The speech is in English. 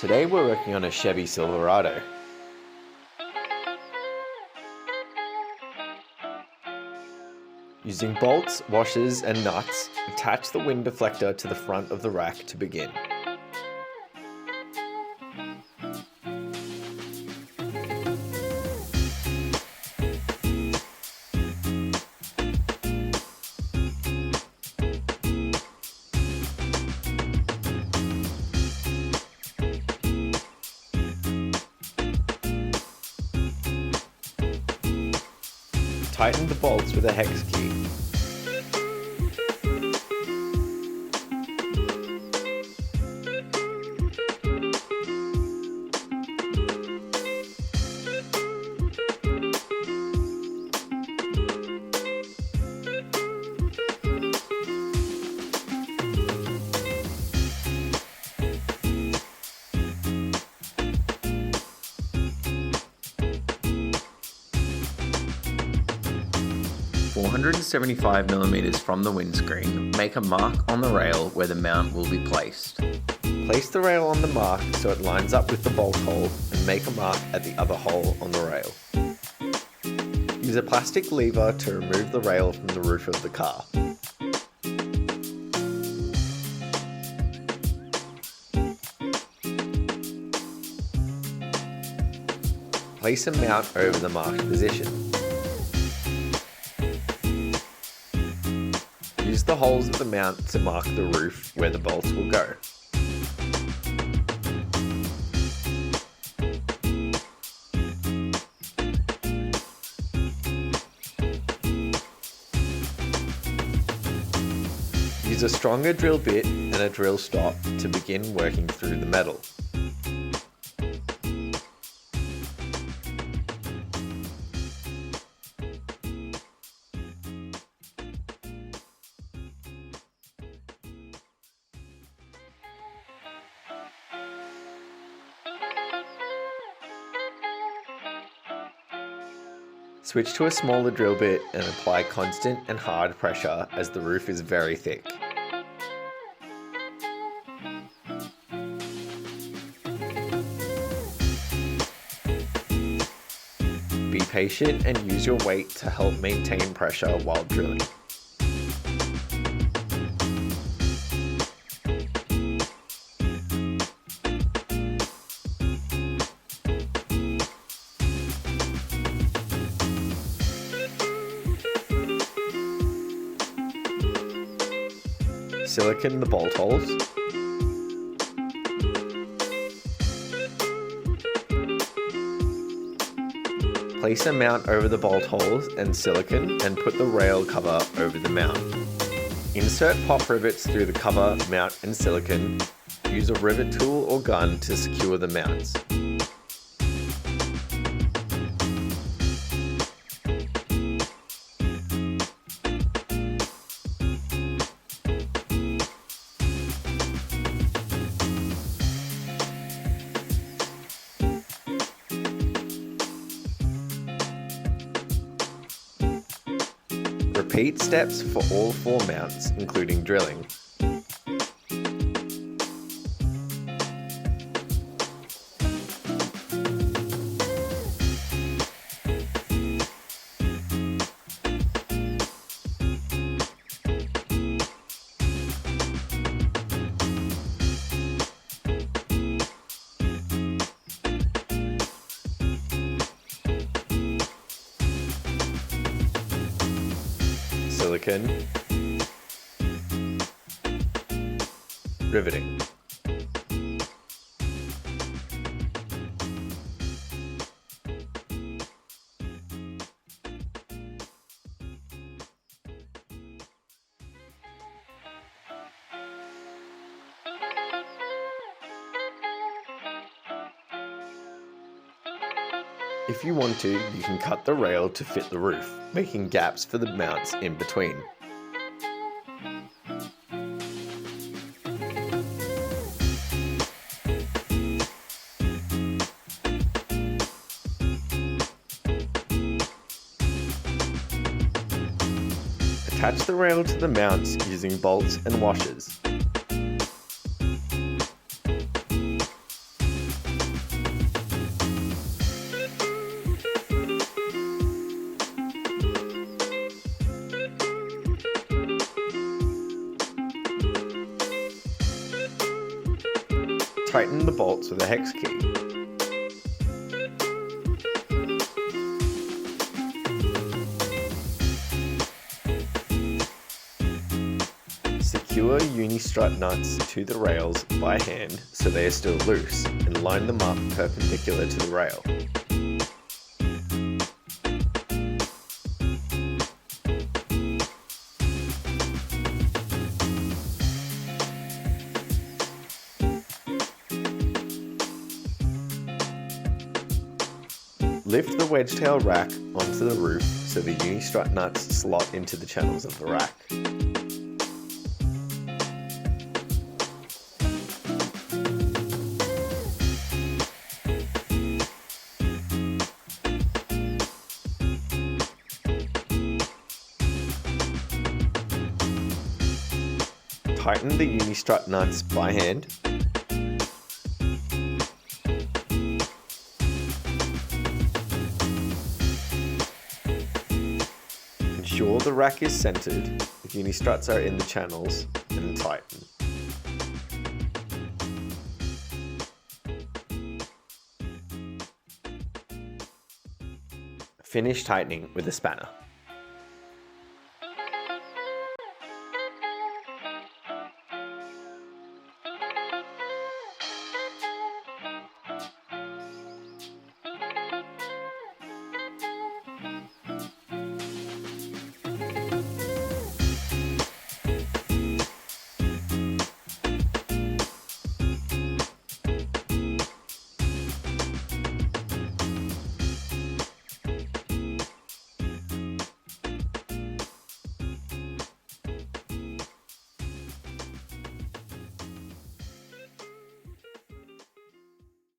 Today we're working on a Chevy Silverado. Using bolts, washers and nuts, attach the wind deflector to the front of the rack to begin. Tighten the bolts with a hex key. $475mm from the windscreen, make a mark on the rail where the mount will be placed. Place the rail on the mark so it lines up with the bolt hole and make a mark at the other hole on the rail. Use a plastic lever to remove the rail from the roof of the car. Place a mount over the marked position. Use the holes of the mount to mark the roof where the bolts will go. Use a stronger drill bit and a drill stop to begin working through the metal. Switch to a smaller drill bit and apply constant and hard pressure as the roof is very thick. Be patient and use your weight to help maintain pressure while drilling. Silicone the bolt holes. Place a mount over the bolt holes and silicone and put the rail cover over the mount. Insert pop rivets through the cover, mount and silicone. Use a rivet tool or gun to secure the mounts. Repeat steps for all 4 mounts, including drilling. Silicone, riveting. If you want to, you can cut the rail to fit the roof, making gaps for the mounts in between. Attach the rail to the mounts using bolts and washers. Tighten the bolts with a hex key. Secure uni-strut nuts to the rails by hand so they are still loose, and line them up perpendicular to the rail. Lift the Wedgetail rack onto the roof so the uni-strut nuts slot into the channels of the rack. Tighten the uni-strut nuts by hand. Ensure the rack is centered, the uni-struts are in the channels, and tighten. Finish tightening with a spanner.